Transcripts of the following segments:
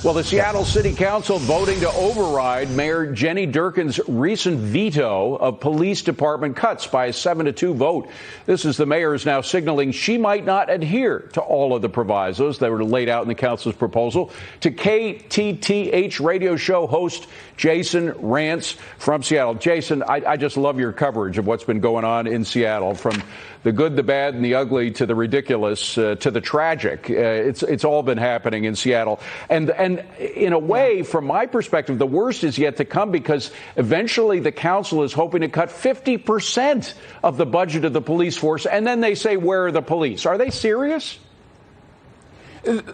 Well, the Seattle City Council voting to override Mayor Jenny Durkin's recent veto of police department cuts by a 7-2 vote. This is the mayor is now signaling she might not adhere to all of the provisos that were laid out in the council's proposal. To KTTH radio show host Jason Rantz from Seattle. Jason, I just love your coverage of what's been going on in Seattle, from the good, the bad, and the ugly to the ridiculous to the tragic. It's all been happening in Seattle. And in a way, from my perspective, the worst is yet to come, because eventually the council is hoping to cut 50% of the budget of the police force. And then they say, where are the police? Are they serious?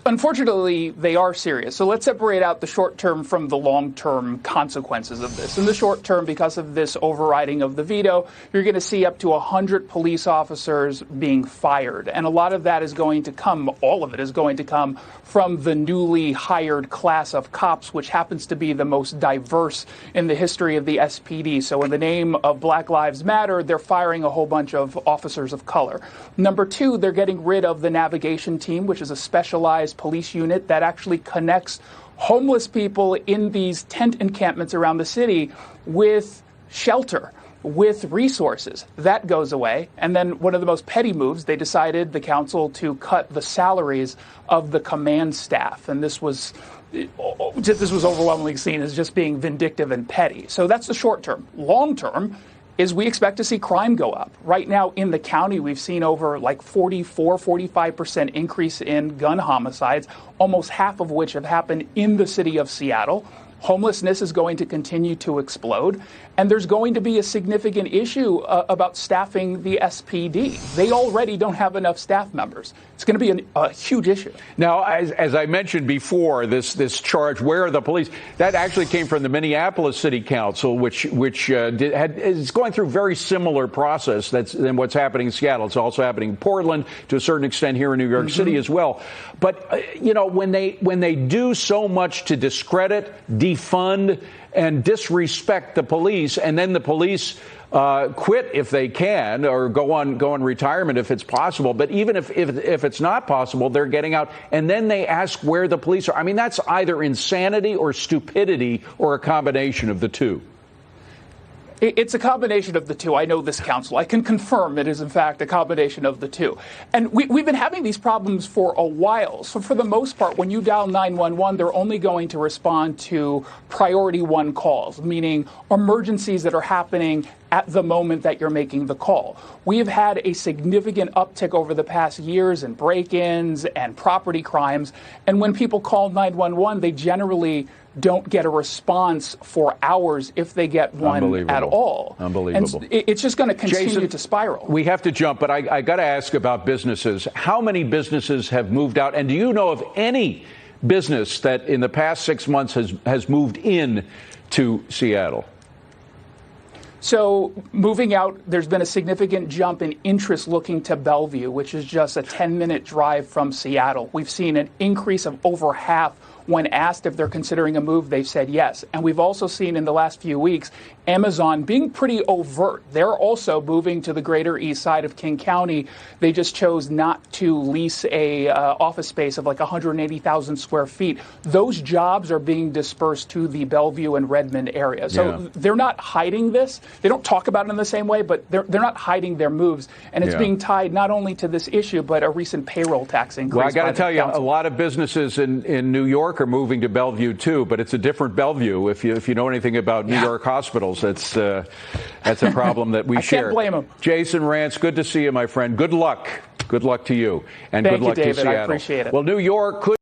Unfortunately, they are serious. So let's separate out the short term from the long term consequences of this. In the short term, because of this overriding of the veto, you're going to see up to 100 police officers being fired. And a lot of that is going to come, all of it is going to come from the newly hired class of cops, which happens to be the most diverse in the history of the SPD. So in the name of Black Lives Matter, they're firing a whole bunch of officers of color. Number two, they're getting rid of the navigation team, which is a specialized police unit that actually connects homeless people in these tent encampments around the city with shelter, with resources. That goes away. And then one of the most petty moves, they decided, the council, to cut the salaries of the command staff. And this was overwhelmingly seen as just being vindictive and petty. So that's the short term. Long term is we expect to see crime go up. Right now in the county, we've seen over 45% increase in gun homicides, almost half of which have happened in the city of Seattle. Homelessness is going to continue to explode, and there's going to be a significant issue about staffing the SPD. They already don't have enough staff members. It's going to be a huge issue. Now, as I mentioned before, this charge, where are the police, that actually came from the Minneapolis City Council, which is going through a very similar process than what's happening in Seattle. It's also happening in Portland, to a certain extent here in New York City as well. But, when they do so much to discredit, defund, and disrespect the police, and then the police quit if they can, or go on retirement if it's possible. But even if it's not possible, they're getting out, and then they ask where the police are. I mean, that's either insanity or stupidity, or a combination of the two. It's a combination of the two. I know this council. I can confirm it is, in fact, a combination of the two. And we've been having these problems for a while. So for the most part, when you dial 911, they're only going to respond to priority one calls, meaning emergencies that are happening at the moment that you're making the call. We have had a significant uptick over the past years in break-ins and property crimes. And when people call 911, they generally don't get a response for hours, if they get one at all. Unbelievable. And it's just going to continue to spiral. We have to jump, but I got to ask about businesses. How many businesses have moved out? And do you know of any business that in the past 6 months has moved in to Seattle? So moving out, there's been a significant jump in interest looking to Bellevue, which is just a 10-minute drive from Seattle. We've seen an increase of over half. When asked if they're considering a move, they've said yes. And we've also seen in the last few weeks Amazon being pretty overt. They're also moving to the greater east side of King County. They just chose not to lease a office space of 180,000 square feet. Those jobs are being dispersed to the Bellevue and Redmond area. So they're not hiding this. They don't talk about it in the same way, but they're not hiding their moves. And it's being tied not only to this issue, but a recent payroll tax increase. Well, I got to tell you, a lot of businesses in New York are moving to Bellevue too, but it's a different Bellevue. If you know anything about New York hospitals, that's a problem that we share. I can't blame them. Jason Rantz, good to see you, my friend. Good luck. Good luck to you, and Thank good luck you, David. to Seattle. I appreciate it. Well, New York could